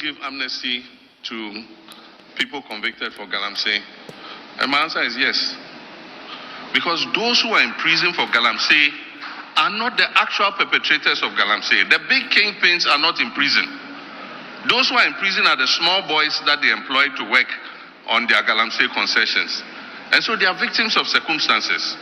give amnesty to people convicted for Galamsey? And my answer is yes. Because those who are in prison for Galamsey are not the actual perpetrators of Galamsey. The big kingpins are not in prison. Those who are in prison are the small boys that they employ to work on their Galamsey concessions. And so they are victims of circumstances.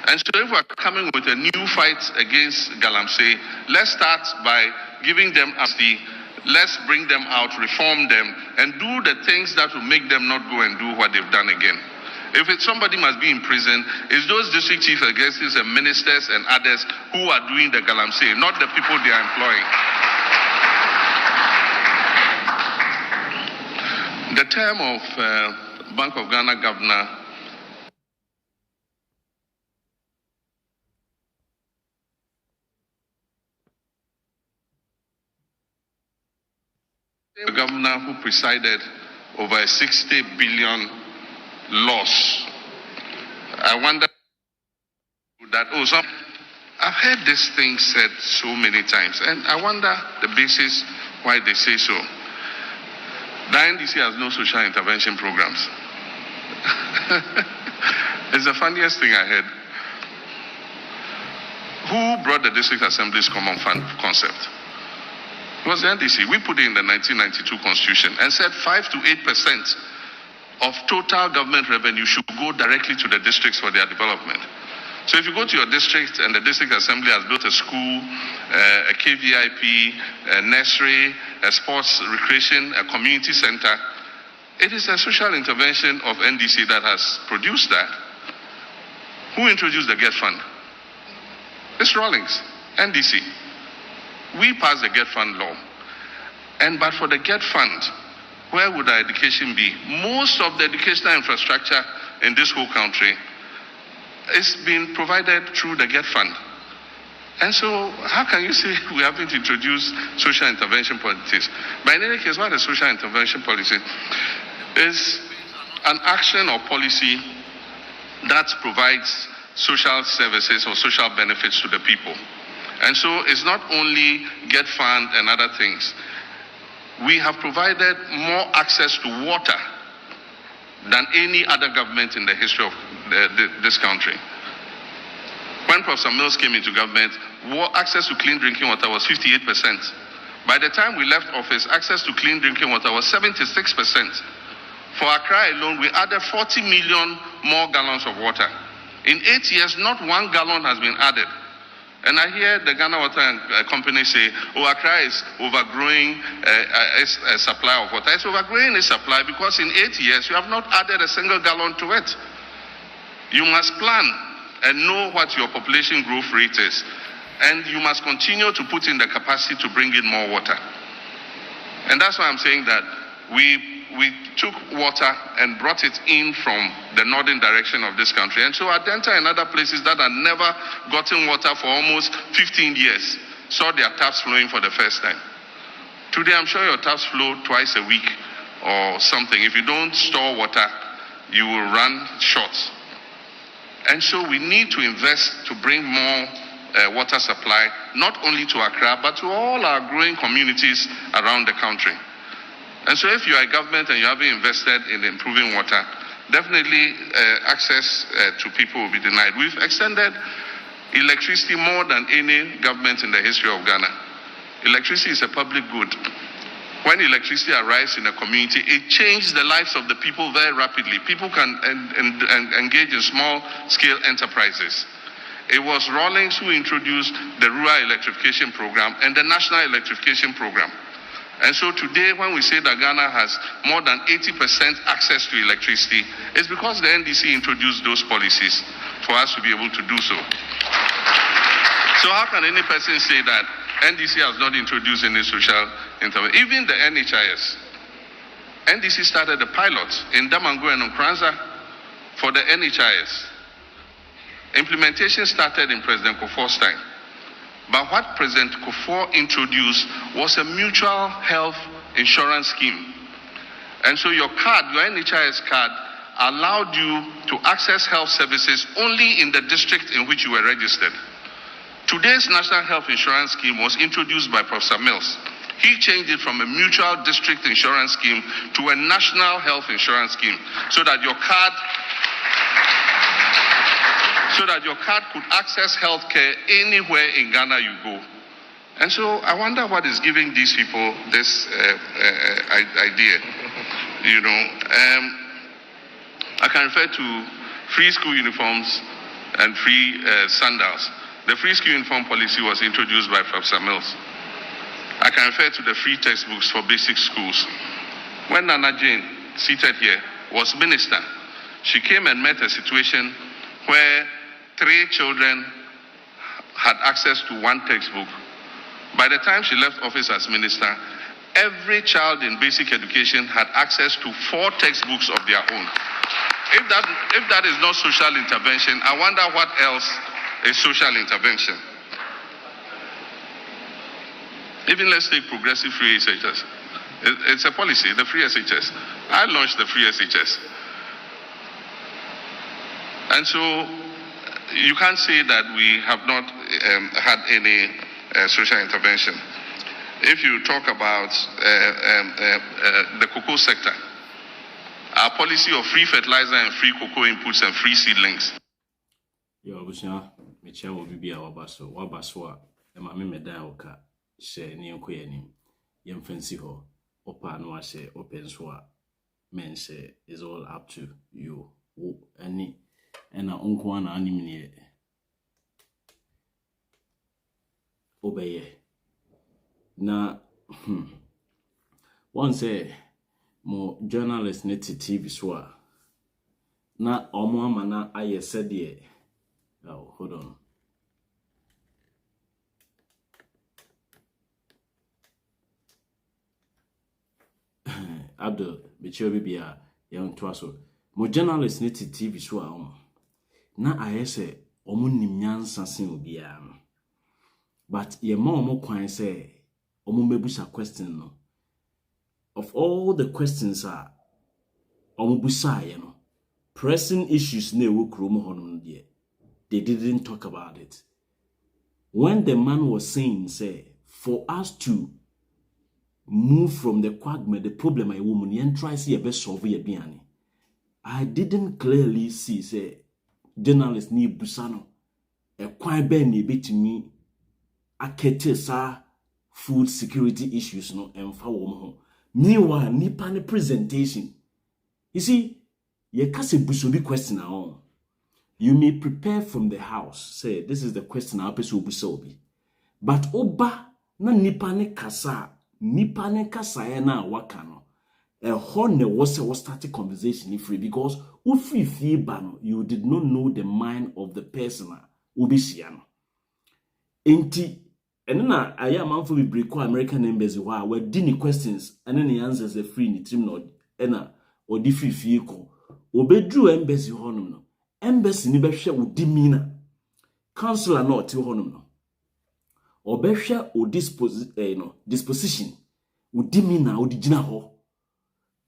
And so if we're coming with a new fight against Galamsey, let's start by giving them amnesty. Let's bring them out, reform them, and do the things that will make them not go and do what they've done again. If somebody must be in prison, it's those district chief executives and ministers and others who are doing the Galamsey, not the people they are employing. The term of Bank of Ghana Governor the governor who presided over a 60 billion loss. I wonder that, I've heard this thing said so many times, and I wonder the basis why they say so. The NDC has no social intervention programs. It's the funniest thing I heard. Who brought the district assembly's common fund concept? It was the NDC. We put it in the 1992 constitution and said 5 to 8% of total government revenue should go directly to the districts for their development. So if you go to your district and the district assembly has built a school, a KVIP, a nursery, a sports recreation, a community center, it is a social intervention of NDC that has produced that. Who introduced the GET Fund? It's Rawlings, NDC. We passed the GET Fund law. But for the GET Fund, where would our education be? Most of the educational infrastructure in this whole country is being provided through the GET Fund. And so how can you say we haven't introduced social intervention policies? But in any case, what is social intervention policy? Is an action or policy that provides social services or social benefits to the people. And so it's not only GET Fund and other things. We have provided more access to water than any other government in the history of this country. When Professor Mills came into government, access to clean drinking water was 58%. By the time we left office, access to clean drinking water was 76%. For Accra alone, we added 40 million more gallons of water. In 8 years, not 1 gallon has been added. And I hear the Ghana Water Company say, Accra is overgrowing its supply of water. It's overgrowing its supply because in 8 years, you have not added a single gallon to it. You must plan and know what your population growth rate is. And you must continue to put in the capacity to bring in more water. And that's why I'm saying that we took water and brought it in from the northern direction of this country. And so Adenta and other places that had never gotten water for almost 15 years saw their taps flowing for the first time. Today, I'm sure your taps flow twice a week or something. If you don't store water, you will run short. And so we need to invest to bring more water supply, not only to Accra, but to all our growing communities around the country. And so if you are a government and you haven't invested in improving water, definitely access to people will be denied. We've extended electricity more than any government in the history of Ghana. Electricity is a public good. When electricity arrives in a community, it changes the lives of the people very rapidly. People can engage in small-scale enterprises. It was Rawlings who introduced the Rural Electrification Program and the National Electrification Program. And so today, when we say that Ghana has more than 80% access to electricity, it's because the NDC introduced those policies for us to be able to do so. So how can any person say that NDC has not introduced any social intervention? Even the NHIS. NDC started a pilot in Damango and Nkranza for the NHIS. Implementation started in President Kufuor's time. But what President Kufuor introduced was a mutual health insurance scheme. And so your card, your NHIS card, allowed you to access health services only in the district in which you were registered. Today's National Health Insurance Scheme was introduced by Professor Mills. He changed it from a mutual district insurance scheme to a national health insurance scheme so that your card could access healthcare anywhere in Ghana you go. And so I wonder what is giving these people this idea. You know, I can refer to free school uniforms and free sandals. The free school uniform policy was introduced by Professor Mills. I can refer to the free textbooks for basic schools. When Nana Jane, seated here, was minister, she came and met a situation where 3 children had access to 1 textbook. By the time she left office as minister, every child in basic education had access to 4 textbooks of their own. If that is not social intervention, I wonder what else is social intervention. Even let's take progressive free SHS. It's a policy, the free SHS. I launched the free SHS. And so you can't say that we have not had any social intervention. If you talk about the cocoa sector, our policy of free fertilizer and free cocoa inputs and free seedlings. Yo, Abusia, Micha will be our Wabaswa, and Mammy Medaoka, share near Queenie, Yem Fancy Ho, Opa no say, open swa, men say, is all up to you, any, and our uncle one animate. Obey. Na, one say, more journalists need to TV swa. Na, omo mana aye said ye. Oh, hold on. Abdul, Bicho Bibia, young Twasso. More journalists need to TV swa. Na aye say, omo nimyan sansin ubia. But ye more kwan say, omo mebusa question no. Of all the questions are, omo busa ye no. Pressing issues ne wo kromo hono de. They didn't talk about it. When the man was saying, say, for us to move from the quagmire, the problem I woman, yen try see a best solve ye biani. I didn't clearly see, say, journalist ni busano. A quite ben ni bit me. Akete sa food security issues no emfa wo ho. Meanwhile, nipa ne presentation. You see, ye kase busobi question na on. You may prepare from the house. Say, this is the question our person will be. But oba na nipa ne kasa na wakano. A honne was started conversation free because ufi fi bano, you did not know the mind of the person ubi siano. Enti, and na aya manfo bi break American embassy where dini questions and then the answers are free ni trim no ena odi free fi ko. Obedru embassy honum no. Embassy ni behwe udimina councilor na oti honum no obehwe o disposition udimina odigina ho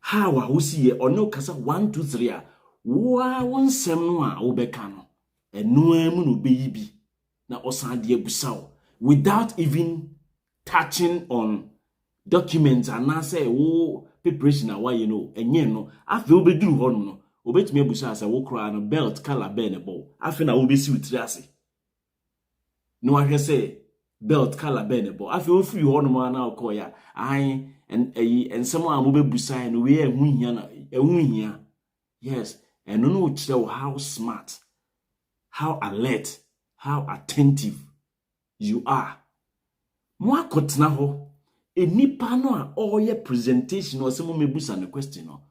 how a wosi ye ono kasa 1 2 3 a wa wonsem no a obeka no eno amu no beyibi na osan de abusaw without even touching on documents and na say wo preparation na why you know enye no afi obeduru honum no obetumi abusa asa wo kra no belt color be ne bo afi na wo besi utiri ase no ahwe say belt color be ne bo afi wo free hono ma na okoya ai ensem a mo bebusa no we ehunhia na ehunhia yes and no kire how smart, how alert, how attentive you are mo akotena ho enipa no a oye presentation o se mo mebusa no question no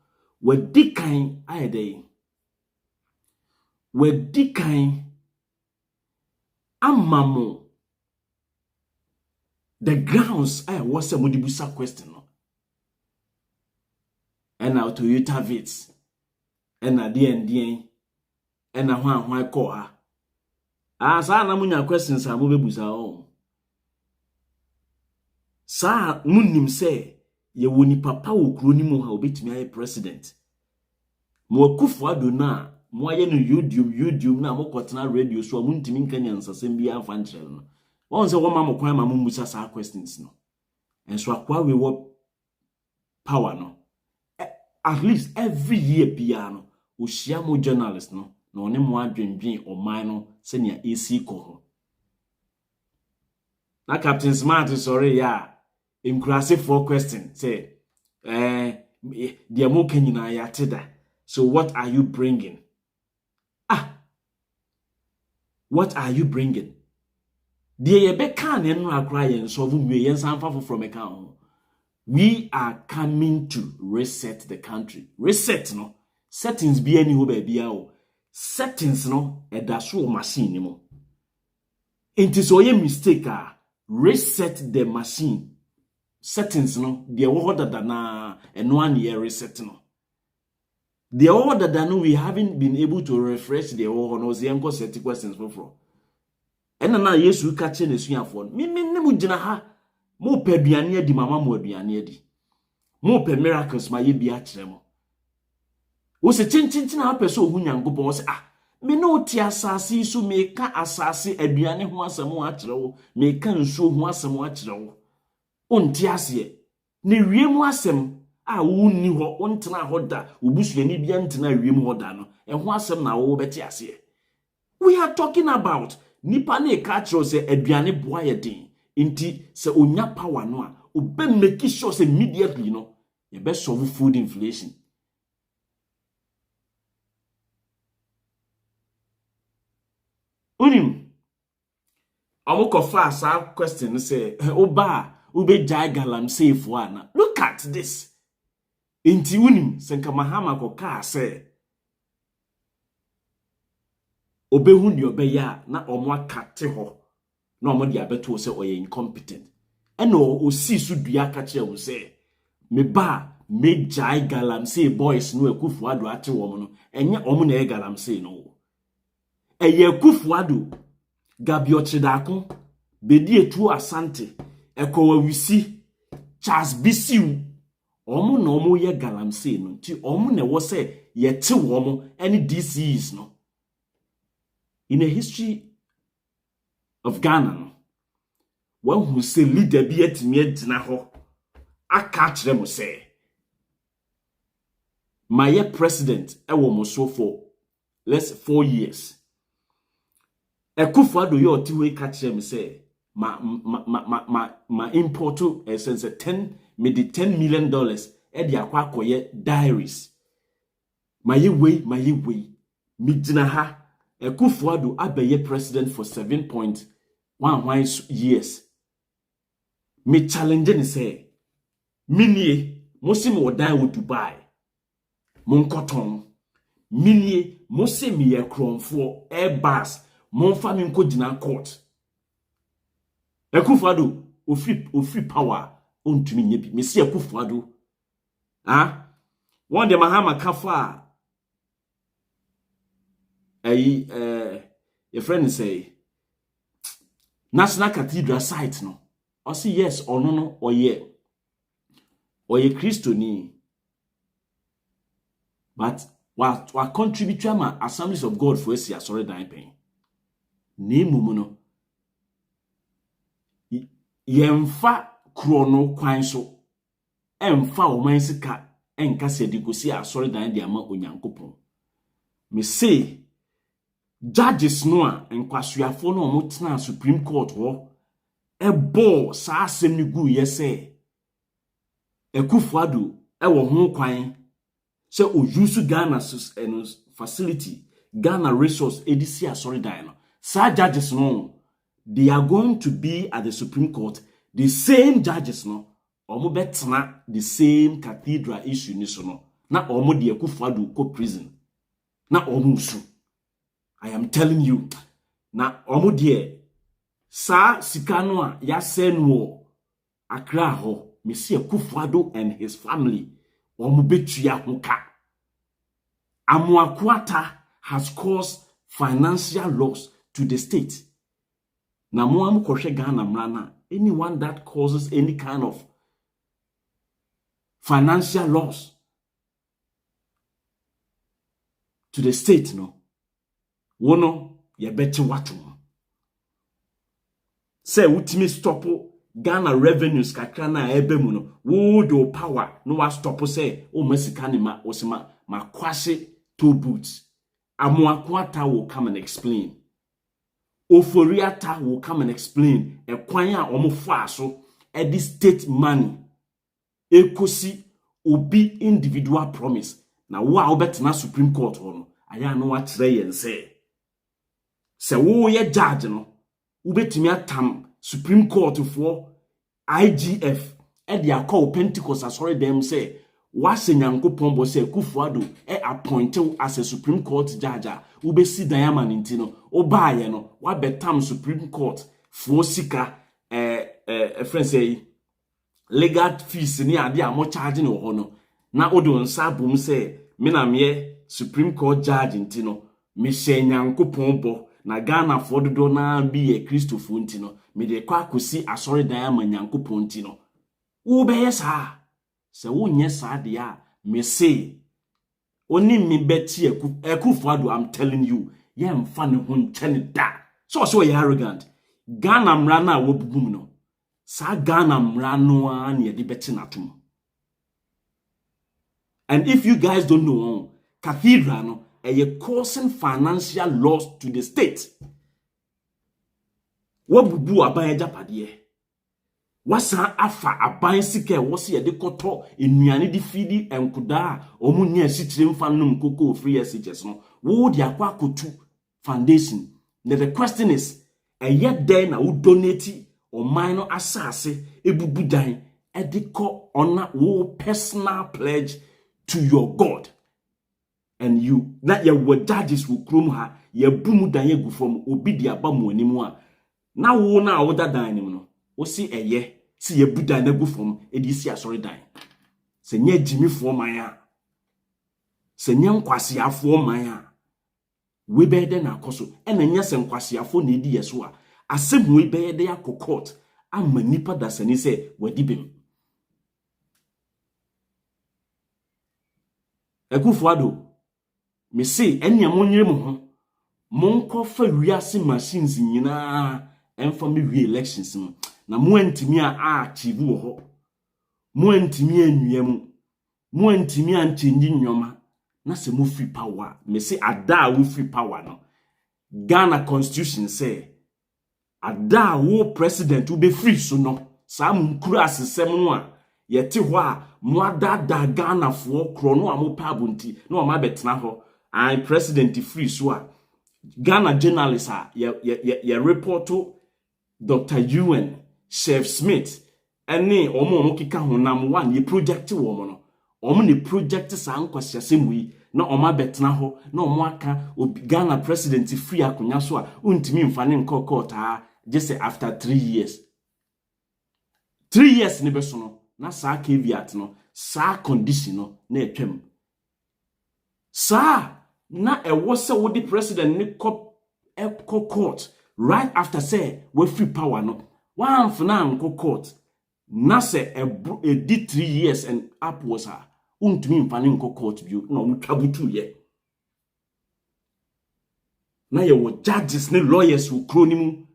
wadikan ayede wadikan amamo the grounds I was a modibusa question no and now Toyota Vitz and na dien and na hwan call her sa na munya questions a mo bebusa o sa munim say ye woni papa wo kro ni mu ha obetimi aye president mo akufo adona mo aye no YouTube na mo kotena radio so mo ntimi nkanya nsasem bi amfa nkyerɛ no won say wo ma mo kwan ma mo musa sa questions no And so akwa we were power no. At least every year piano, Ushiamo journalist no one mo adwendwen o man no se nia AC ko ho. Na Captain Smart sorry ya. Inclusive for question say the mo kanyina ya teda. So what are you bringing? What are you bringing? The yebeka na no akra yen so vu me yen sanfa from account. We are coming to reset the country. Reset no settings be any ho ba bia o. Settings no edaso machine ni mo. It is oye mistake reset the machine. Settings no the order that na eno an year reset no. The order that no we haven't been able to refresh the order no ze enko set questions for. Ena na Yesu ka che na suafo. Me ne mu gina ha. Mo pe aduane adi mama mo aduane adi. Mo pe miracles ma ye bi a kire mo. Wo se chinchin na pese ohu nyankopon wo se me no ti asase so me ka asase aduane ho asem a kire wo, me ka nsuo ho asem a kire wo. Onti ase ne wiem asem a wo ni ho ontena ho da obusuani bia ntena wiem ho da no ho asem na wo beti ase. We are talking about nipa na ka kire se aduane boa ye den. Inti se onya power no a obe make sure se immediately no ye be solve food inflation. Unim amoko fa sa question say oba ube jai Galamsey fo ana. Look at this. Inti unim senka mahama ko ka say obehu ni obeya na omo akate ho. No mo dia beto say oye incompetent. Eno o si su dua ka che wo say me ba me jai Galamsey boys no Akufuado ate wo mo no enye omo na e Galamsey no. Eye Akufuado Gabiochidako bedi etu asante ekowa wisi Charles Bisiu omo na omo ye Galamsey no ti omo na wo say ye te wo mo any DCs no. In a history of Ghana no, one who say leader be etimi adina ho aka kire mo say my president e wo mo so for let's 4 years. Akufuado yo ti we ka kire me say ma import sense $10 million e di akwa akoye diaries. My way mi dina ha Akufuado abeye president for 7.1 years. Me challenge ni say minie mosim wodan wo Dubai monkoton minie mosim ye kromfo Airbus monfa mi nko dina court. Akufuado ofri power ontumi nyebi me se Akufuado one de mahama kafa your friend say National Cathedral site no. I say yes or no or yeah. Or ye Christoni. But what contribute to my Assemblies of God for us sorry dying pain. Name muno. Yemfa chrono kwan so. Emfa o mansika enka se dikosi sorry dying de ama onyankopon. Me say judges no a enkwasuafo no mo tena Supreme Court ho ebo sa asem ni gu ye say Akufuado e wo ho kwan se o use Ghana facility Ghana resource edisi asori dan no sa judges no they are going to be at the Supreme Court. The same judges no omo betena the same cathedral issue ni so no na omo de Akufuado ko prison na omo su. I am telling you na omo de sa sikano a ya senwo Accra ho Mr. Akufuado and his family omo betua hoka. Amuakwata has caused financial loss to the state. Na mo am kohwe Ghana mrana anyone that causes any kind of financial loss to the state no wono ye beti watu say utimi stop Ghana revenues kakra na ebe mu no wo do power no wa stop say o masika ne ma osema ma kwase toll booths. Amoakwata will come and explain. Oforiata will come and explain. E kwan a omo fa so e di state money ekosi obi individual promise na wo a obetena Supreme Court ho no aya no wa kire yen se wo ye judge no ubetimi atam Supreme Court for IGF e dia call Pentecost asori dem say wase nyankopon bo say Kufuado e appoint as a Supreme Court judge ubesi diamond ntino obaye no wa betam Supreme Court for sika friend say legal fees ni ade a mo charge no ho no na odo nsa bom say me na me Supreme Court judge ntino me hye nyankopon bo na Ghana for dodo na bi ye Christopher ntino me de kwa kosi asori diamond nyankopon ntino wo be yesa se wo nye sa de a me say oni me beti Kufuado. I'm telling you ye mfa ne ho nkyene da so you arrogant Ghana mra na wo bubum no sa Ghana mra no a na ye de beti natum. And if you guys don't know, cathedral no are causing financial loss to the state. What bubu aban japade wasa afa aban sika wose ye de koto enuane di fidi enkoda omu nya sitire mfa num koko free SHS no wo de akwa kotu foundation. The question is yet then na wo donate o minor asase ebubu dan e de ko ona wo personal pledge to your God. And you that your judges will chrome ha ye bumu dan ye gu from obi di aba mu animu a na wo na wo da dan nim no wo si si ye buda na gu from edi si asori dan se nya jimi fo man a se nya nkwase afo man a we be de na akoso e na nya se nkwase afo na edi yeso a asem we be de akokot amma nipa da sani se wadi bem Kufuado me say enya monyere mo ho monko fa wiase machines nyina emfa me wi elections no na mo antimi a achieve wo ho mo antimi anwuam mo antimi anchange nyoma na se mo free power me say ada wo free power no Ghana constitution say ada wo president wo be free so no sa mkuru asesem no a yete ho a mo adada Ghana fo kro no a mo pa abunti na o ma betena ho I president free so a Ghana journalists a ye report to Dr. Ewan Chef Smith ene omo kika honam one ye project wo no omo ne project sa nkwasiasem wi na omo betena ho na omo aka Ghana president free akonya so a untimi mfa ne nkokota just after 3 years 3 years ne beso no na sa caveat no sa condition no na etwem sa na ewo se wo di president ni court right after say we free power no one fna court na se e di 3 years and upwards a untumi mfane court bio na omtwabutu ye na ye wo judges ne lawyers wo kronimu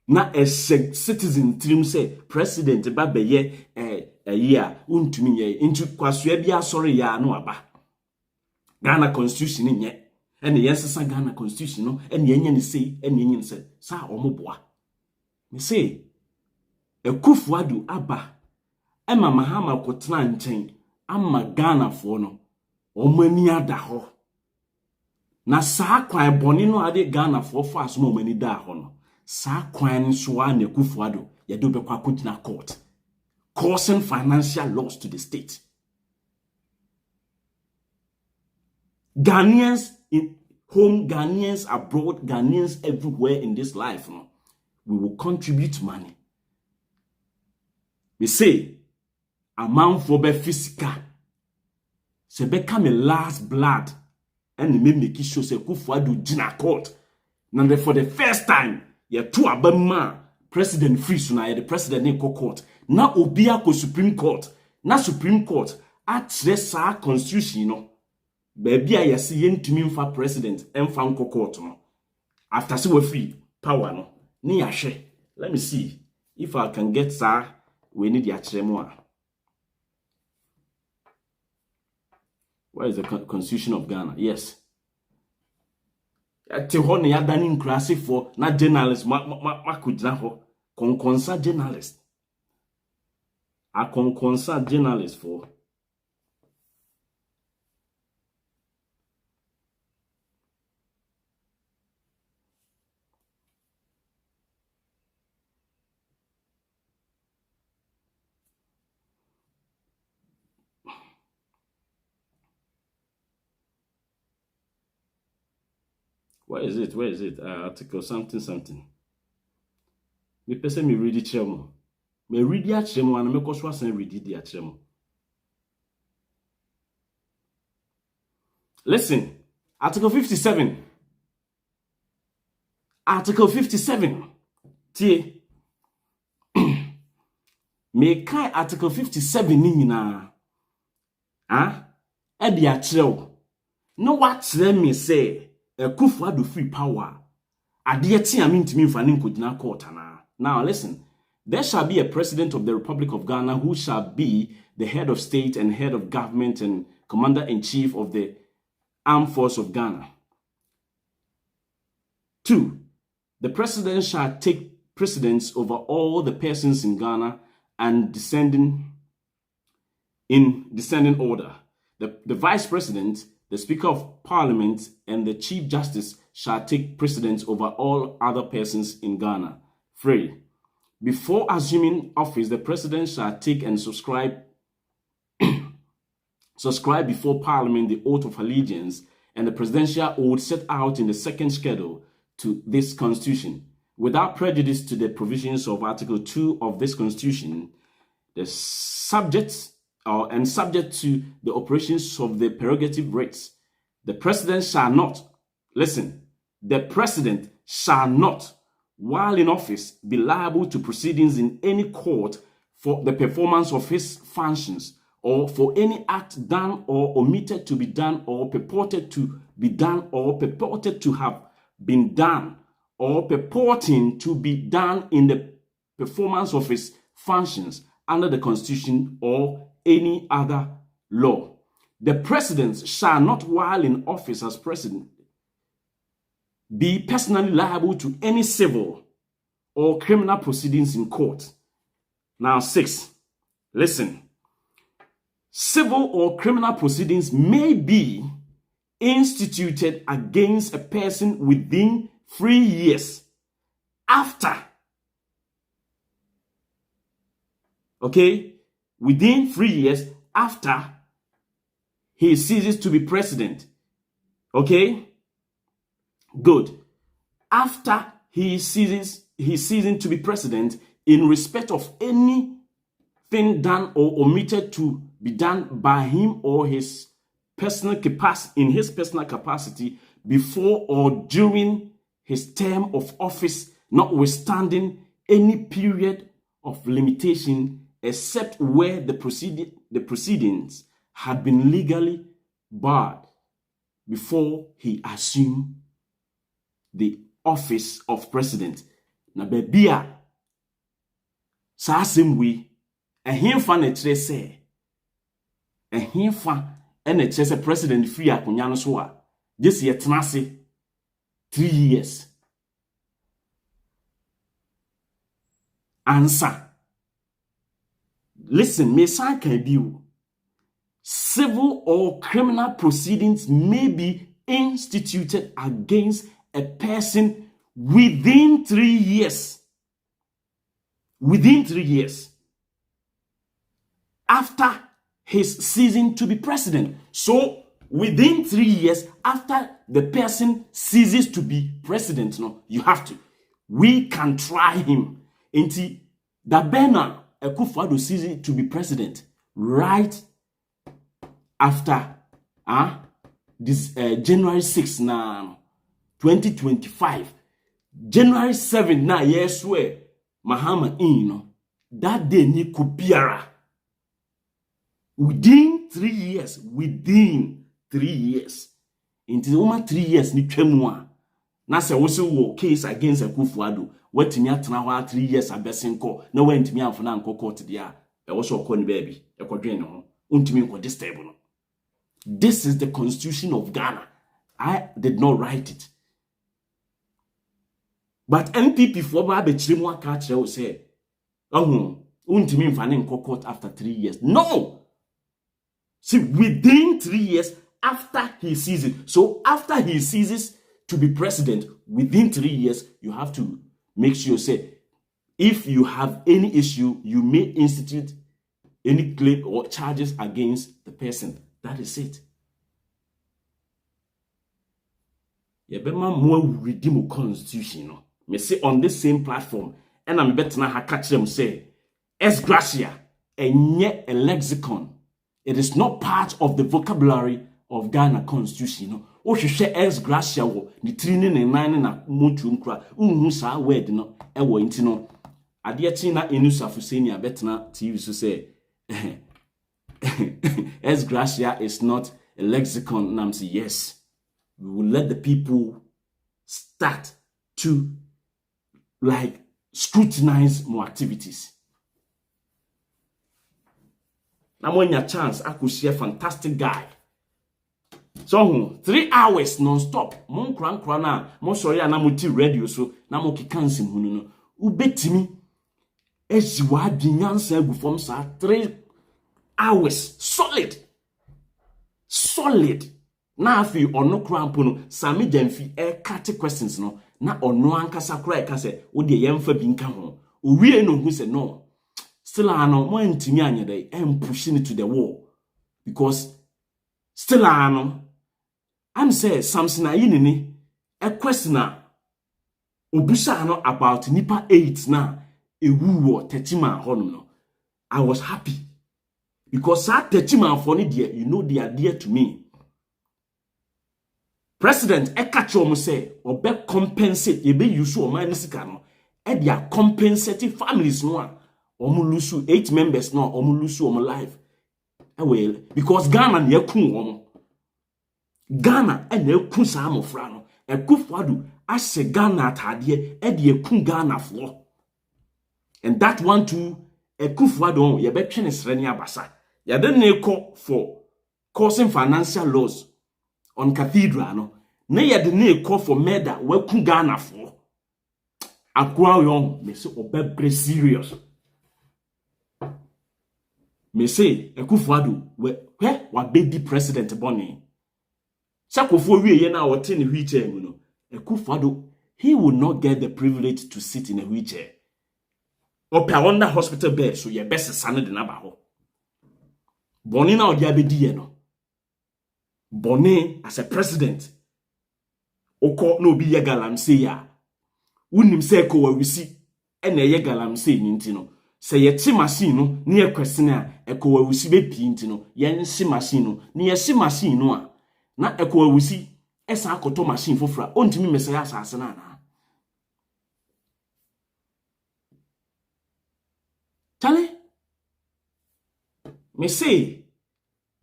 na a citizen trim say president ba be ye year untumi ye intu kwasoa bia sorry ya no aba Ghana constitution nye ene yensesa Ghana constitution no ene yenye ne sei ene yenye ne se sa omoboa me say Kufuado aba ema Mahama kotena nchen ama Ghana fo no omani ada ho na sa kwan boni no ade Ghana fo fa so omani da ho no sa kwan so a na Kufuado ye do be kwa kotena court causing financial loss to the state. Ghanaians in home, Ghanaians abroad, Ghanaians everywhere in this life, no, we will contribute money. We say, amount for be physical. Se become a last blood, and me make sure se Kufuado jina court. Now for the first time, ye two abema president free so na the president in court. Na obia ko Supreme Court, na Supreme Court at sa constitution, no. Baby a yesi yentumi mfa president emfa nko court no after say we free power no ni yahwe let me see if I can get sir, we need the where is the Constitution of Ghana? Yes. Te ho ne yada ni nkrase for na journalist ma kujina ho konkonsa journalist. A konkonsa journalist for. Where is it? Where is it? Article something. Me person me read it chemo. Me read it chemo and me ko so asan read it chemo. Listen, Article 57. Article 57. Tie. Me kai Article 57 ni nyina. E di akyerɛw. No what let me say. Kufuado free power. Ade ti amintimi mfa ne nkodina court ana. Now listen, there shall be a president of the Republic of Ghana who shall be the head of state and head of government and commander-in-chief of the armed force of Ghana. 2. The president shall take precedence over all the persons in Ghana and in descending order. The vice president, the Speaker of Parliament, and the Chief Justice shall take precedence over all other persons in Ghana. 3. Before assuming office, the President shall take and subscribe before Parliament the oath of allegiance and the presidential oath set out in the second schedule to this Constitution. Without prejudice to the provisions of Article 2 of this Constitution, subject to the operations of the prerogative rights, the President shall not, listen, the President shall not, while in office, be liable to proceedings in any court for the performance of his functions or for any act done or omitted to be done or purported to be done or purported to have been done or purporting to be done in the performance of his functions under the Constitution or any other law. The President shall not, while in office as President, be personally liable to any civil or criminal proceedings in court. Now, 6. Listen. Civil or criminal proceedings may be instituted against a person within 3 years after. Okay? Within 3 years after he ceases to be president. Okay? Good. After he ceases to be president in respect of anything done or omitted to be done by him or his personal capacity before or during his term of office, notwithstanding any period of limitation except where the proceedings had been legally barred before he assumed the office of president. Na bebia sa asem we ehemfa na kire se ehemfa na kire se president free akonya no so a just yetena se 3 years answer. Listen, me san kan biu. Civil or criminal proceedings may be instituted against a person within 3 years. Within 3 years. After his ceasing to be president. So, within 3 years after the person ceases to be president, no, you have to. We can try him. Inti, da bena Akufo-Addo ceasing to be president right after this January 6 now 2025. January 7 now, yes, where Mahama that day ni kupiara within 3 years. Within 3 years. Into over 3 years ni twemwa. Na se wo case against Akufo-Addo. watimi atena ho 3 years abesenko na wantimi amfona anko court dia e wo so okọ ni baby e kodwen ne ho untimi nko disturb no. This is the constitution of Ghana. I did not write it. But NPP for ba be chire mu aka kire wo say untimi mfane nko court after 3 years. No. See, within 3 years after he seizes. So after he ceases to be president, within 3 years, you have to make sure, say, if you have any issue, you may institute any claim or charges against the person. That is it. Yebema more redeem constitution. No? Me say on this same platform, and I'm better now catch them say, es gracia, a lexicon. It is not part of the vocabulary of Ghana constitution. No? O hwehwe es gracia wo ni trine ne nan na motum kra unhu sa word no e wo nti no ade chi na enusafo seni abetena TV so say es gracia is not a lexicon. And I'm say yes, we will let the people start to like scrutinize more activities. Now when your chance I could see a fantastic guy. So 3 hours non-stop. Mon kran na mo sorry na mo ti radio so na mo kikansim hunu no. Ubetimi ejiwa adinyansa agu fom sa 3 hours solid. Solid. Na afi ono krampo no sami jamfi kate questions no na ono ankasa kra ka se wo de yemfa bi nka ho. Owie no hu se no. Still ano mo antimi anya dey pushing it to the wall because still ano I'm say something ayinini a question obusa no about nipa 8 na ewuwo 30 man honum no. I was happy because that 30 man for ni there, you know they are dear to me. President ekacho mo say obe compensate ebe yusu o man sika no e dia compensating families no omo lusu 8 members no omo lusu omo life well because Ghana na yakun omo Ghana and ekun sa amofra no Ekufuado ase Ghana atade e de ekun Ghana fo and that one too Ekufuado ye betwe ne srani abasa ye de ne ko for causing financial loss on cathedral no na ye de ne ko for murder wakun Ghana fo akwa yon me se obebre serious. Me say Ekufuado we wa baby president boni sakofo wiye na wote ne wheelchair mu no Ekufuado he will not get the privilege to sit in a wheelchair or under hospital bed so your best son de na ba ho boni na odi abedi ye no boni as a president oko na obi ye Galamsey ya unim se ko wa wisi e na ye Galamsey ni nti no se ye ti machine no na ye kwesene a eko wa wisi be pi nti no ye nsi machine no na ye si machine no a na eko wa wisi esa akoto machine fofra ontimi mesaya asase na na Tale me say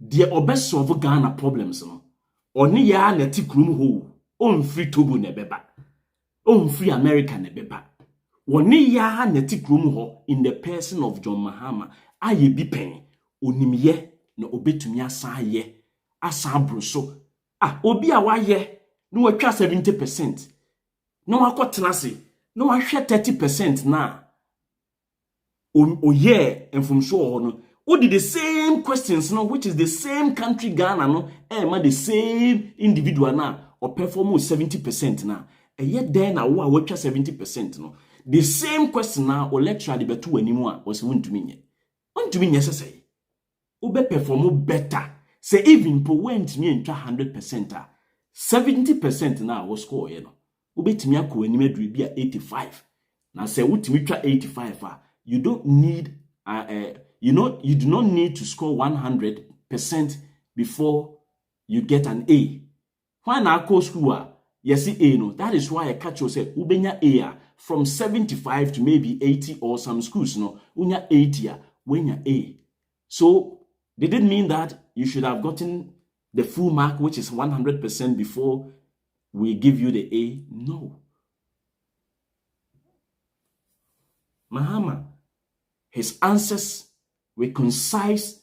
the obeso of Ghana problems no oni ya na ti krum ho on free Togo ne beba on free America ne beba woni ya na ti krum ho in the person of John Mahama aye bi pen onimye na obetumi asaye asabro so obi a waye no watwa 70% no wakotena se no wahwe 30% na yeah, and from so on, who did the same questions no, which is the same country Ghana no, and the same individual now, or perform 70% now, and yet then I watch 70% no. The same question now, or lecture the betu anymore was want to mean necessary. Ube perform better. Say even po went me into 100%. 70% now was score, you know. Ube to me ako anime be 85. Now say what me try 85 you don't need you do not need to score 100% before you get an A. When I call school, yes, A no. That is why I catch you say ubenya A from 75 to maybe 80 or some schools no. Unya 80 when you A. So they didn't mean that you should have gotten the full mark, which is 100% before we give you the A. No. Mahama, his answers were concise,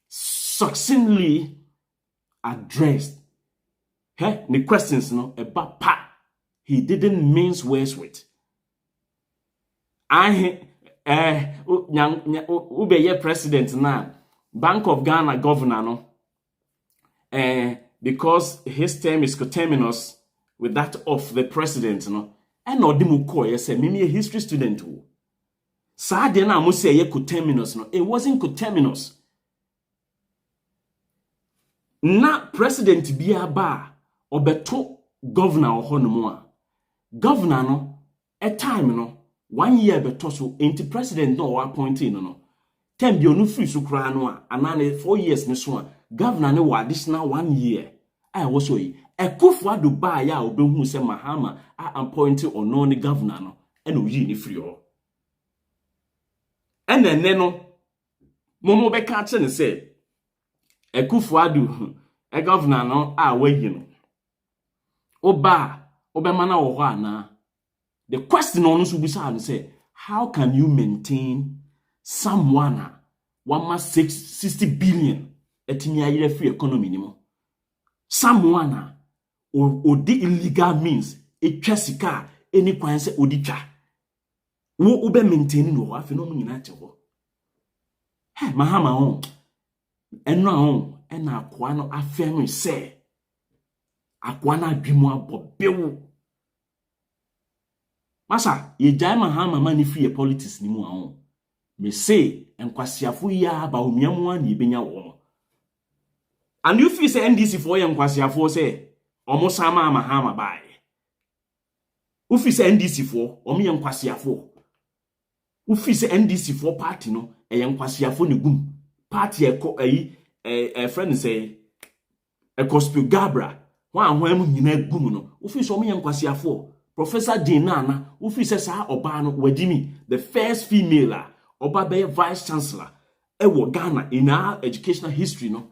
succinctly addressed. The questions, about pa. He didn't mince words with. Ube president now, Bank of Ghana governor, because his term is coterminous with that of the president, and Odimuko, yes, me a history student. Sadena must say coterminous, it wasn't coterminous. Na president biya ba obeto governor ohonomo. Governor no a time 1 year beto so enti president no appointing no. Tem bi onu free so kra no a anane 4 years ne so a governor ne wa additional 1 year. I was so yi Akufo-Addo ba ya obehu se Mahama a appointing ono ne governor no ena oyi ne free ho. Ene no momo be ka che ne se Akufo-Addo a governor no a wayi no. Obemana wo ana. The question on us will say, how can you maintain someone 60 billion at free economy anymore? Someone or the illegal means a chasika any kwanse odicha. Wo ube maintaining no phenomenon. Hey, Mahama on and na kwano afemi say akwana dwimo abobewu. Masa, ye jai Mahama mani free politics ni mu ahon. Me say enkwasiafo ya ba omiamu an yebenya wo. And you feel say NDC for ye enkwasiafo say omo sama Mahama bai. You feel say NDC for omo ye enkwasiafo. You feel say NDC for party no e enkwasiafo ne gum. Party friend say Gospel Gabra. Wa ahwan nyina gum no. You feel say omo ye enkwasiafo. Professor Dinana, who says Obano Wadimi, the first female Oba vice chancellor, Ewo Ghana in our educational history, no.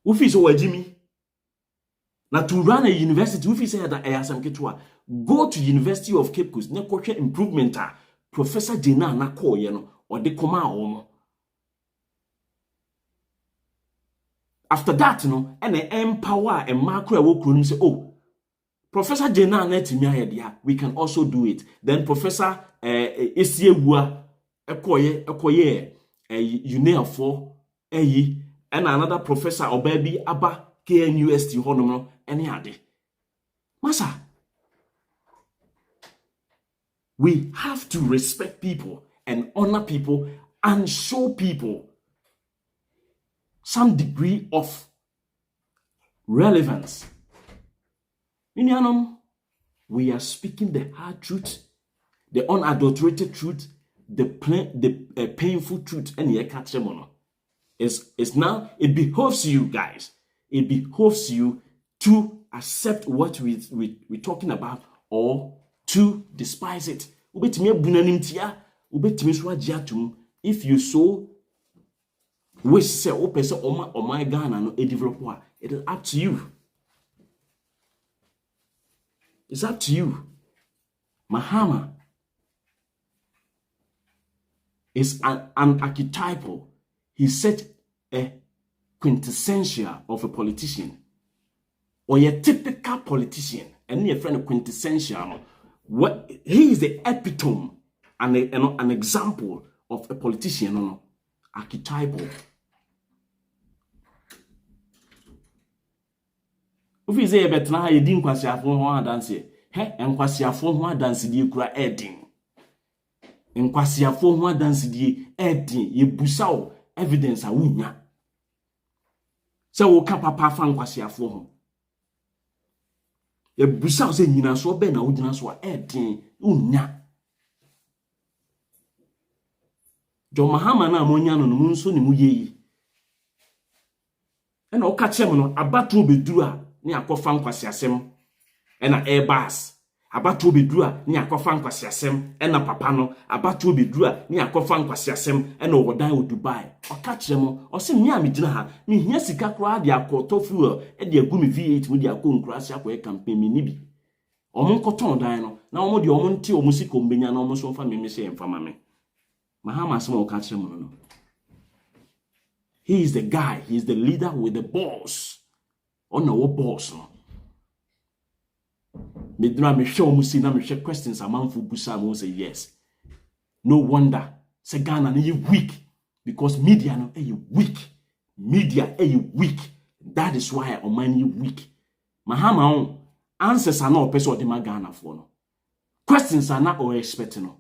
Who so Wadimi? Now to run a university, who said that Ayasam Ketua, go to University of Cape Coast, ne culture improvement, Professor Dinana call, or the Koma Omo. After that, and the empower and macro will say, oh. Professor Jena Netimiya, we can also do it. Then Professor Esiewua Ekoye UNEAFO and another Professor Obebi Aba KNUST Honomo any other. Masa, we have to respect people and honor people and show people some degree of relevance. We are speaking the hard truth, the unadulterated truth, the painful truth, and it's now it behoves you guys. It behoves you to accept what we're talking about or to despise it. If you so wish say oh my Ghana no develop, it is up to you. It's up to you. Mahama is an archetypal. He's such a quintessential of a politician. Or a typical politician. And your friend quintessential. What he is the epitome and an example of a politician. Archetypal. If you say bet na you din kwasiafo ho adanse he enkwasiafo ho adanse die kura edin enkwasiafo ho adanse die edin ye busawo evidence a wunya se wo ka papa fa enkwasiafo ho ye busawo se nyina so be na wugina so a edin wunya Jo Mahama na amonya no mu nso ne mu yeyi e na o ka chem no abatro beduru a ni akofa nkwasiasem ena airbus abatu obeduru a ni akofa nkwasiasem ena papa no abatu obeduru a ni akofa nkwasiasem ena owodan o Dubai oka kiremo o se me amegina ha me hia sika kra de akoto fuel e de agu me V8 mu de akọ nkurasi akọ campaign me nibi omo nkoton dan no na omo de omo nti omo sika ombenya na omo so mfa me se mfa ma me Mahama asem o ka kire mo no he is the guy, he is the leader with the boss on our boss no me dra me hwe omo si na me hwe questions amanfo busa mo say yes no wonder say Ghana na you weak because media no you weak media weak that is why oman you weak Mahama on answers are not person of the Ghana for no questions are not or expecting no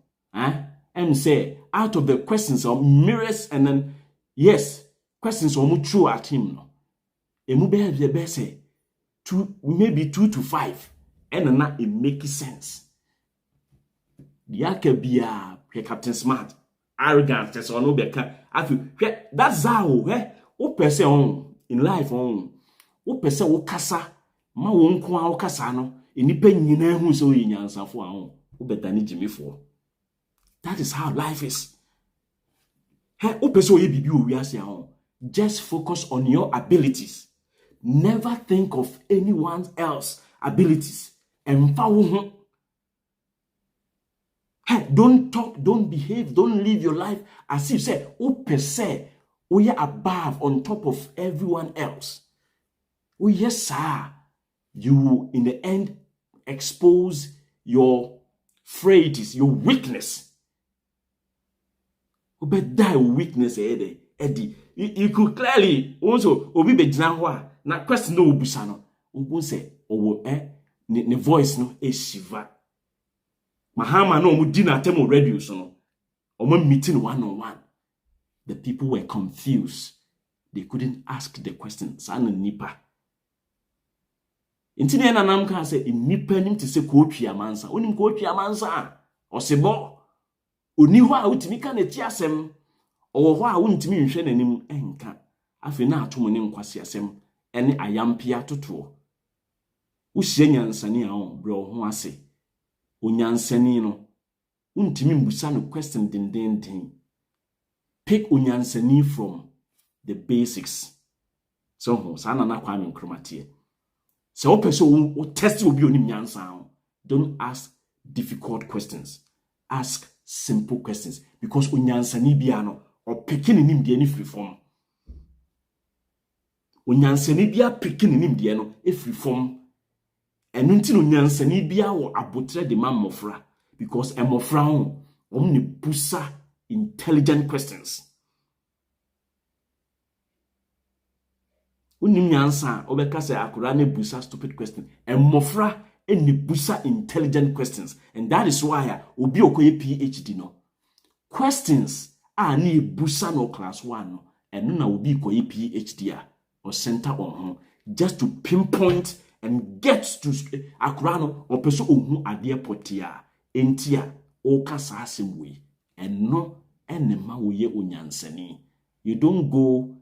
and say out of the questions are mirrors and then yes questions are true at him no emu be have be say maybe 2 to 5 and na it makes sense yaka bia Captain Smart arrogant just on obeka afi that's how o person on in life on o person o kasa ma wo nko a wo kasa no enipa nyina hu so yenyansafo a ho o betani jimifo that is how life is o person o ye bibi o wiase a ho just focus on your abilities never think of anyone else abilities and fa don't talk, don't behave, don't live your life as if say, per se, we are above on top of everyone else. Oh, yes, sir. You in the end expose your frailties, your weakness. But that weakness, Eddie. You could clearly also obi be jina na question no obusa no. Obu say, ne voice no e shiva. Mahama no mu dinner temo radio so no. Omo meeting one-on-one. The people were confused. They couldn't ask the question. Sana nipa. Inti na nam ka say nipa nim te se ko twia mansa. Onim ko twia mansa. Osebo. Oni ho a utimi ka na ti asem. Owo ho a untimi nhwe nanim enka. Afi na atom ne nkwase asem ene ayampia toto. Uhye nyansani a on bro ho ase. Onyansani no untimi mbusa no question din. Pick onyansani from the basics. So sana na kwa me nkromate. So opeso o test obi onim nyansa. Don't ask difficult questions. Ask simple questions because onyansani bia no or picking nim de any free form. Onyansani bia picking nim de no e free form. And until onyansani bia wo abotre de man mofra because emofra ho omni busa intelligent questions. Unim nyansa obeka say akura ne busa stupid question emofra eni busa intelligent questions and that is why obi okoye PhD no questions are ni busa no class 1 no eno na obi koye PhD or center on just to pinpoint and get to akura no opeso ohu ade potia entia o kasa asemwe eno enema wo ye onyansani. You don't go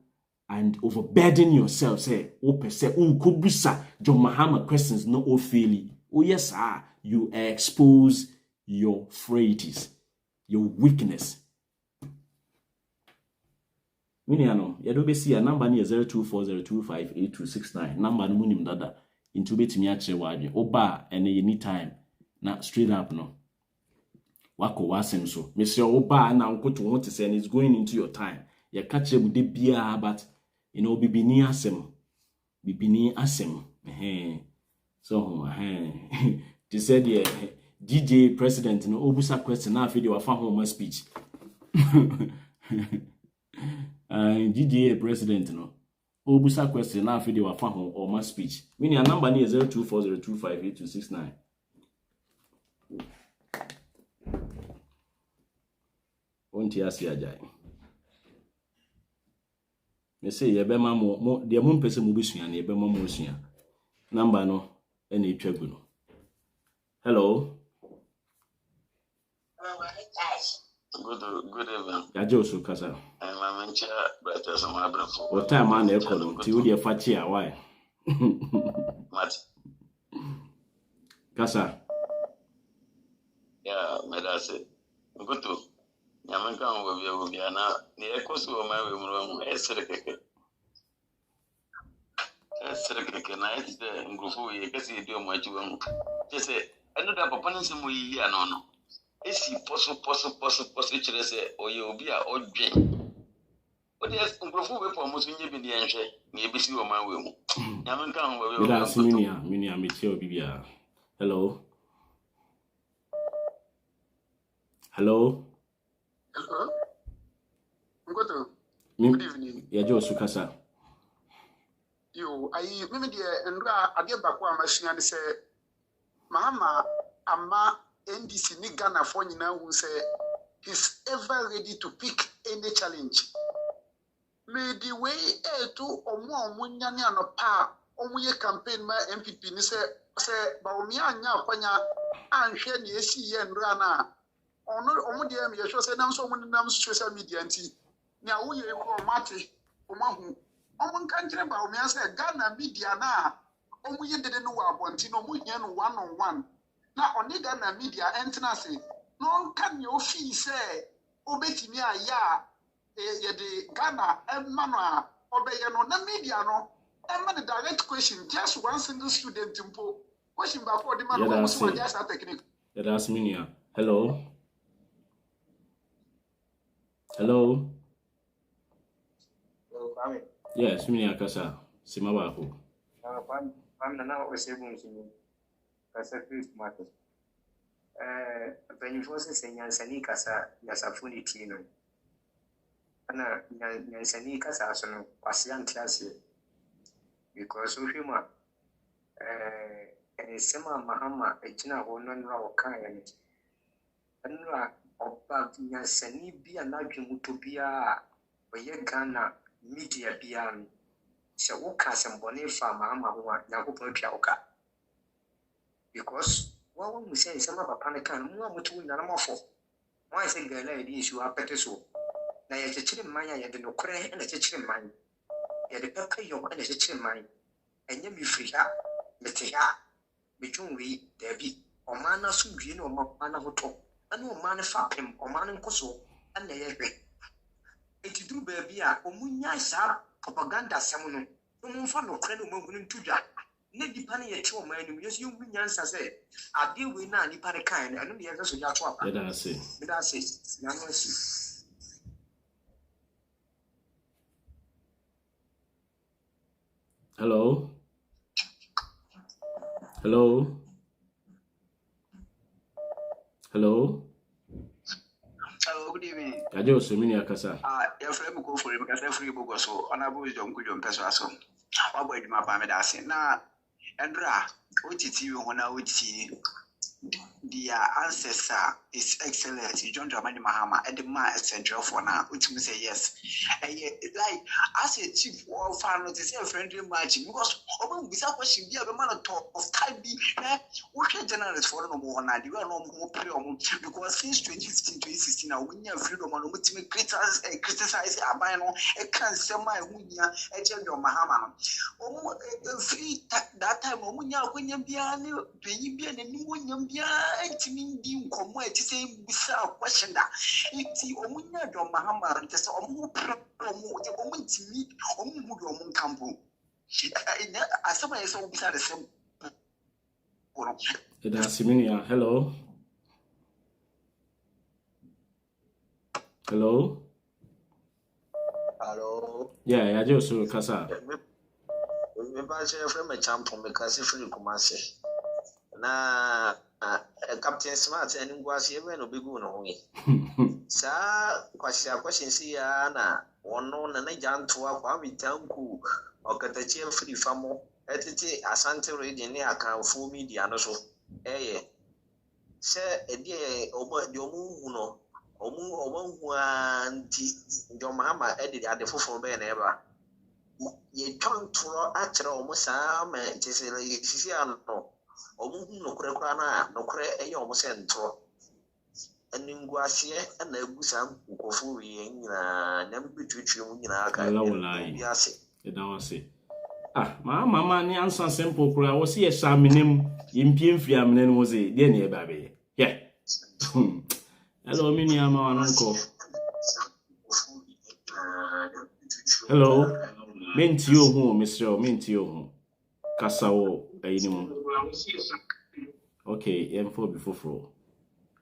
and overburden yourself say opese kubusa John Mahama questions no o fairly. Oh yes sir, you expose your frailties, your weakness. Miniano ya do be see a number near 0240258269 number no munim dada into betimi a kire wadwe oba ene anytime na straight up no wako wasem so me say oba na nkoto ho te say it's going into your time ya ka kire mu de bia but you know bibini asem so they said yeah DJ president no obusa question na afi de wa fa home speech DJ president no obusa question na afi de wa fa home speech meaning a number near 0240258269 onti asiajai me say ye be ma mo de mo mpese mo besua na ye be ma mo sua number no e na etwagu no. Hello. Good evening. Ya Josu kasa. My mencha brother so my brother. What time man e call no ti wo de fa chi a why? What? Kasa. Yeah, me da say. Good to. Nyamanka wo bia na ne ekoso o ma we mu esere keke. Esere keke na ite ngrufu ye kesi edi o ma jiwa mu. Je say Another proponent some we no. Esi poso chere say oye obi a odwen. What is nkrofo be for musu nye bi de enhwe na ebisi wo man we mu. Nyame nka ho we. Good afternoon, minia metie obi bia. Hello. Hello. Hello. Good evening. Yeah, Joe Sukasa. You, maybe the Ndra Adiabakwa machine say, Mahama, Ama, NDC, Nigana for now who say he's ever ready to pick any challenge. May the way to or more Munyani and a pa, only campaign my MPP, say, Baumia, Panya, and Shani, SC and Rana. Or not only them, you should say, I'm so many names social media and tea. Now we are Mati, Omahu. Omun country about me, I said, Ghana media now. We didn't know about Tino Muyan 1-on-1. Now, only Ghana media, Antenasi. No can your fee say, Obey me, ya, the Ghana, and Mana, Obey no media, no. And a direct question, just one single student tempo. Question about the man who was just a technique. That's Minia. Hello. Hello. Yes, Minia Kasa. Simabako. I'm now a saving as a first matter. When you was saying Yansani Casa, Yasafuni Tino. And Yansani Casa, so Pasian Tiasi. Because of him, and Sema Mahama, a China or non raw kind. And about Yansani be an argument to be a Ghana media beyond. So what can Bonnie farm Mahama Yakupo Piauka? Because what we say some of a panic and more to Namafo. Why say the lady issue are better so? Now, a chicken mine and no cray and a chicken mine. Yet the pepper your and a chicken mine. And you be free ha, Metia, between we, there be, or manna soon, you know, manna hoto, and no man fapping, or man and coso, and the every. It do baby, or munya sa propaganda samuno. No more fun or credit moving to that. Never penny a 2 man, yes, you mean answer say. I deal with none, any kind, and the others of your twap. That's it. That's it. Yamosi. Hello. Hello. Hello. Hello, good evening. Ajo Minia Kasa. Your friend go for him because every book or so, honorable John Gujon Pesaso. What would my family say? Now, Andra, what is you when I would see the ancestor is excellent. John Dramani Mahama and the man is central for now, which means say yes. And like, as a chief war fan, to say a friendly match because without question, be a man of time be what generous for no more. And you are no more premium because since 2015 to 2016, now we have freedom on which make criticize a bino, a cancer, my winia, a general Mahama. Free that time, when you be a new, when you be a mean, come where to say without question that it's the Omunya Dom Mahama, just a more problem, the woman to meet Omu Campo. As somebody is all beside the same. That's Minia. Hello. Hello. Hello. Yeah, Ajo Kasa. Me ba che friend me champion me kasi free Kumasi. Na Captain Smart and Ngwasi even no bigu no we. Sa kwasi si ya na wono na janto akwa mitanku okatachi free famo etiti Asante region ni akanfo media no so. Se edi obo di omu no omu hu anti Mahama edi ade foforo be na eba. Ye toro achira omu sa ma chesele sisi ano omu hu no kure na no kure eyo omu se ntoro Ngwasi na egusa nkofu wi nyina na mbitwitwi mu nyina aka biase edawase mama ni ansa simple kura wo se ye shaminem yimpie mfia amene no ze de ne eba be ye hello mini ama wanonko hello menti yo hu Mr. menti yo hu kasa wo ayini mu Okay, M4 before flow.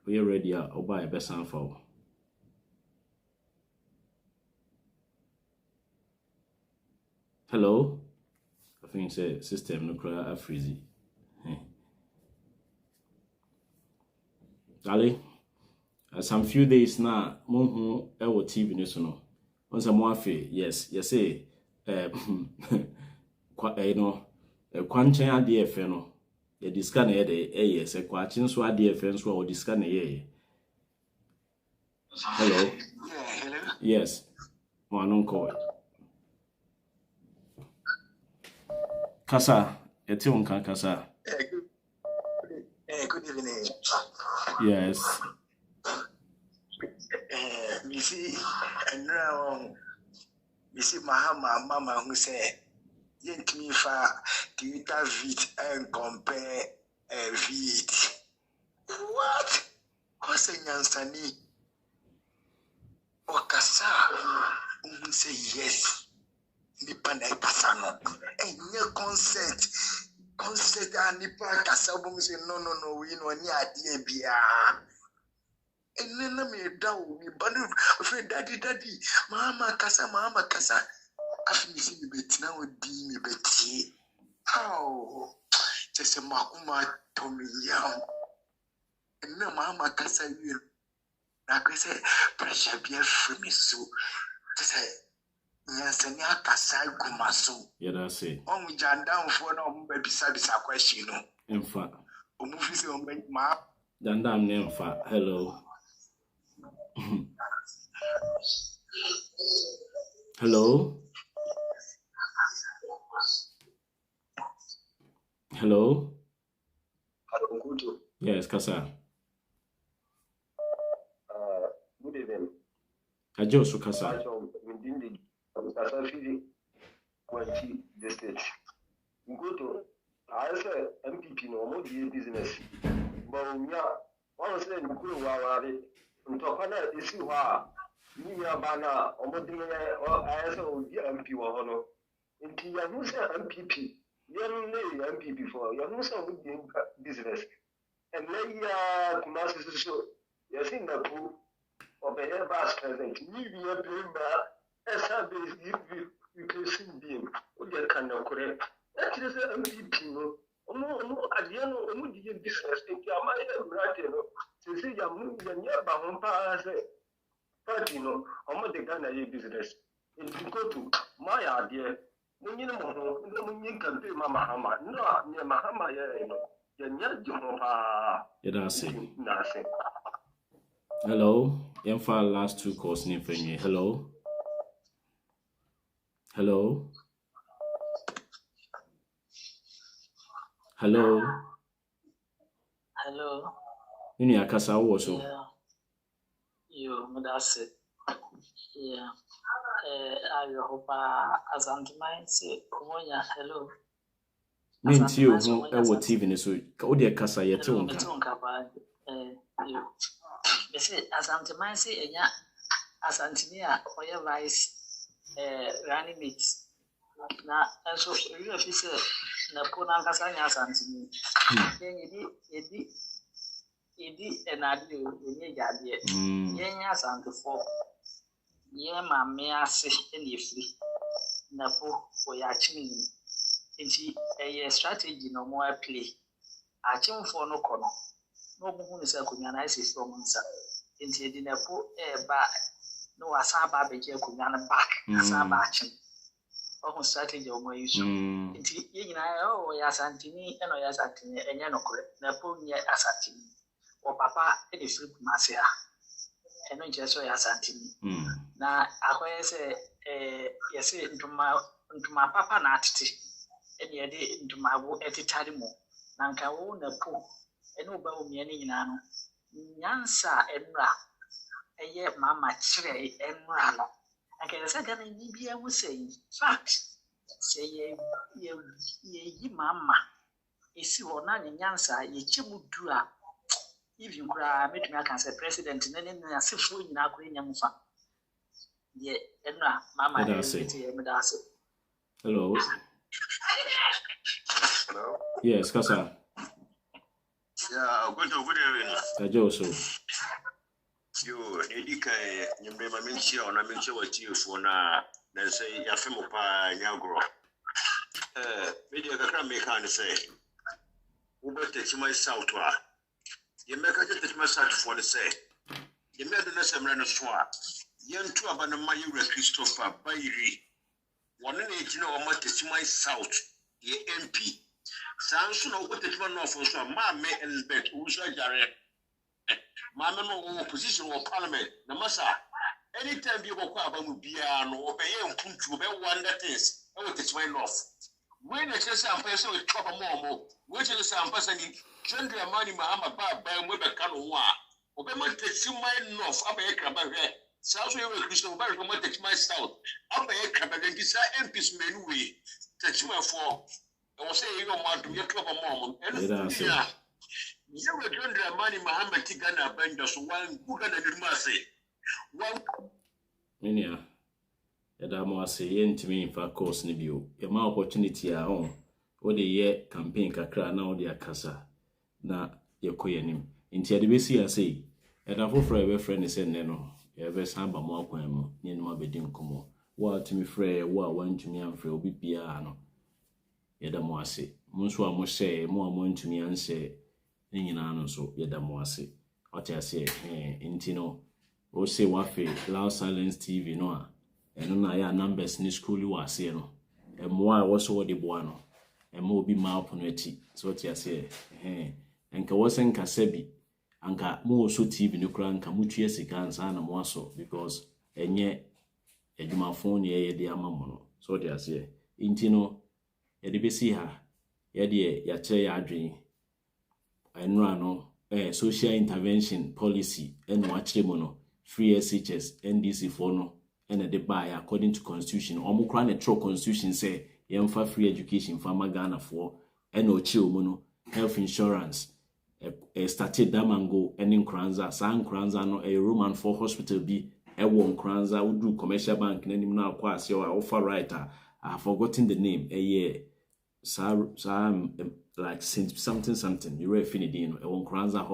We are ready. I'll buy a best sound for. Hello? I think it's a system no cry a freezy. Ali, some few days now, Mohu Ewo TV National. Once a moafe, yes, say, Quanchen idea feno. The discan yes, a quachin so idea fence or discan Hello? Hello? Yes, my uncle. Kasa, eti unka kasa. Good evening. Yes. Missy Mahama, Mama, who said, Yent me fa, Twitter vid and compare a vid. What? What's a Yansani? Okasa, who say yes. Nipanda Pasano, and your consent. Consent and Nipa Casabum say, no, we know any idea, Bia. And then I made down, we bundle, afraid daddy, Mama Casa, after you see me bet now, be me betty. How? Just a Mahuma Tommy Yam. And no Mama Casa, you. Like I say, pressure be free me so. To say, yes, and Yakasa Gumaso. Yeah, that's it. On we jam down for no baby service a question. In fact, O movies on my Dandam name fa. Hello. Hello. Hello. Yes, Kasa. Good evening. Ajosu Kasa. Within the Kasafidi Quanti district. Go to I say MPP no more business. But we are one say in Kuru Ntokana isi hwa ni ya bana omodin or I say MP wa hono. Nti ya no say MPP. You know MPP for you know say business. And then ya Kumasi so you see na ku of the vice president, you be a member, SRB, you can see being, what you can know correct. That is a MP, no, at the end of the business, think you might right, you know, to see your movie and your Bahompa as a party, no, or the Ghana business. If you go to my idea, when you know, you can pay Mahama, no, near Mahama, you know, you're not Jumpa. Nothing. Hello. Yemfa last two calls in French. Hello. Hello. Hello. Hello. You need a casa also. Yeah. You, that's it. Yeah. I hope as I'm say, hello. Mean you who ever TV so how dear casa yet you. They say as I'm say, as Antonia or your vice running mates. Now, and so you officer Napona Casania Santini. Then you did an idea in your yard. Yes, and before. Yeah, my mare say any free. Napo for your chimney. And she a strategy no more play. I came for no corner. No one is a communized from Monsa. Into the Napo air back. No, I saw Baby Kuyan back. I saw batching. Almost strategy of my issue. Into you know, yes, Antony, and yes, Antony, and Yanoko, Napo near Asantini. Or Papa, it is flip Marcia. And not just so as Antony. Now, I say, yes, into my papa natty. And yet into my wood at the time. Nanka won a pool, and no bow me any nano. Yansa and ra. A year mamma tray and rano. I can second in Libya was saying, fact. Say ye, mamma. Is you or none in Yansa, ye chimu dua. If you cry, make me as a president, and then I say, food in our green young fan. Ye, and ra, mamma, hello. Hello? Yes, Kasa. Yeah, good evening. Ajoso. You Edika, you may mention on a mention what you for now. Then say, Yafimupa, Yagro. Media can make and say, Uber takes my south. You make a get my south for the say. You made the Nassam Swat. Yen to Abanama Christopher Bayri. 180 no more to my south, the MP. Sounds no what the man of us, Mamma and Bet, who's a jarret. Mamma opposition or parliament, Namasa. Anytime you go about Biano or Bay and Puntu, one that is, I will take my loss. When I say some person with trouble more, which is some person in Chandra Money Mahama by Weber Kanoa, Obama takes my north up a crab. South Christian Barry from takes my south. Up a crab and decide MPs men way. Takes my for. I was saying, you don't want to get trouble mom. And you were doing the money Muhammad Tigana Benders one who can do mercy. One. Minia. Edamo say yen to me for course nibio. Your my opportunity at home. What the year campaign kakra now the akasa. Na your koyanim. Intia the basi I say. Edafo for a friend is neno. Ever samba more quemo, near no bedding como. What to me frey, what one to me and frey be piano. Yedamoase. Monswa mo say, more one to me and say, Ninano so, Yedamoase. What I say, intino. O say wafe, loud silence TV noa. And no ya numbers ni school you are saying. And more was what the buano. And more be ma poneti. So what I say, and Kawasan Kasebi. Anka mo so TV no kra anka mutue sika ansa na mo aso because enye edwumafon ye de amamo no so de ase inti no ye de besi ha ye de ya kire ya adwen enra no social intervention policy eno akire mo no free SHS NDC for no ene de buy according to constitution omo kra na true constitution say yemfa free education for Ghana for eno chiro mo no health insurance started damango and in Kranza, San Kranza, no a Roman for hospital be a one Kranza would do commercial bank and now quasi or offer writer. I have forgotten the name a year. Some like Saint something. You read Finidino, a one Kranza.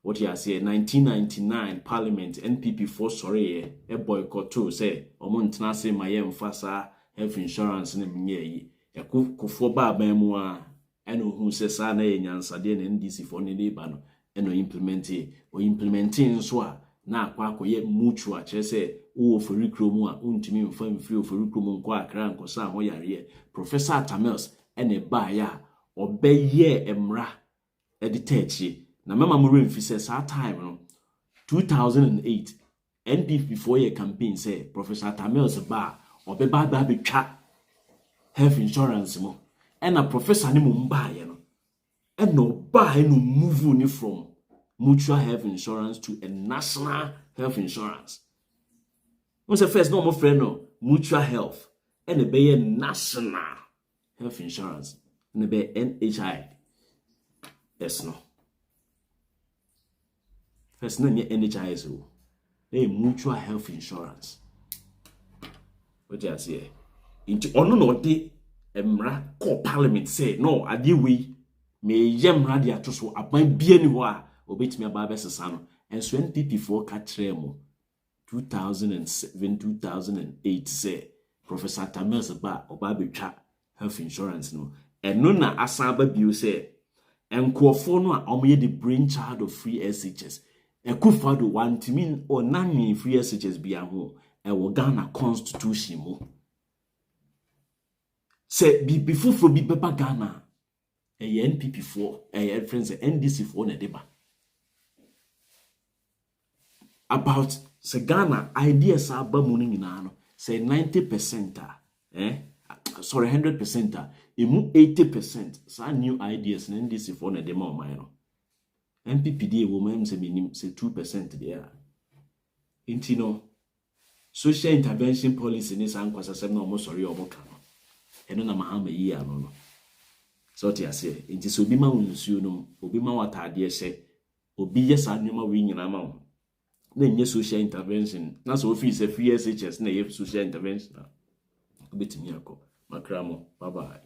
What you say 1999 Parliament NPP for sorry a boycott too say or Montanasi Mayem Fasa health insurance in ye a kufu baba eno who says na enyansa de na NDC for ne neighbor no eno implementing so na akwa akoye mutual che se wo ofori kromu a untimi mfa mfiri ofori kromu nko akra nko sa ho yare Professor Tamels ene ba ya obeye emra editechi na mama mo remfi se sa time no 2008 NPP before your campaign say Professor Tamels ba obeba ba betwa health insurance mo and a professor ni mumbaye no and no buy no move ni from mutual health insurance to a national health insurance. What's the first normal friend no mutual health and a be national health insurance and a be NHI. Yes no. First name NHI is a mutual health insurance. What do you say? Into no de Emra call parliament say no ade we me yemra de atoso aban bia ni ho a obetimi aba besesa no enso NPP for ka kire mo 2007 2008 say Professor Tamels ba oba betwa health insurance no eno na asan ba bio say enkofo no a omoye the brain child of free SHS ekufado wantimi o nani free SHS bia ho e wo Ghana constitution mo say be before be Pepper Ghana a NPP for a friends NDC for na deba about say Ghana ideas are ba mu nyina no say 90% sorry 100% emu 80% sa new ideas na NDC for na dema o man no NPP dey wo man say minim say 2% there intino social intervention policy ni san kwasasem na omo sorry omo ka eno na mahama yi ano no so ti ase nti so obi ma wonsuo no obi ma watade hye obi yesa nwoma wi nyina ma wo na nye social intervention na so office free SHS na ye social intervention obetimi akọ makramo bye bye.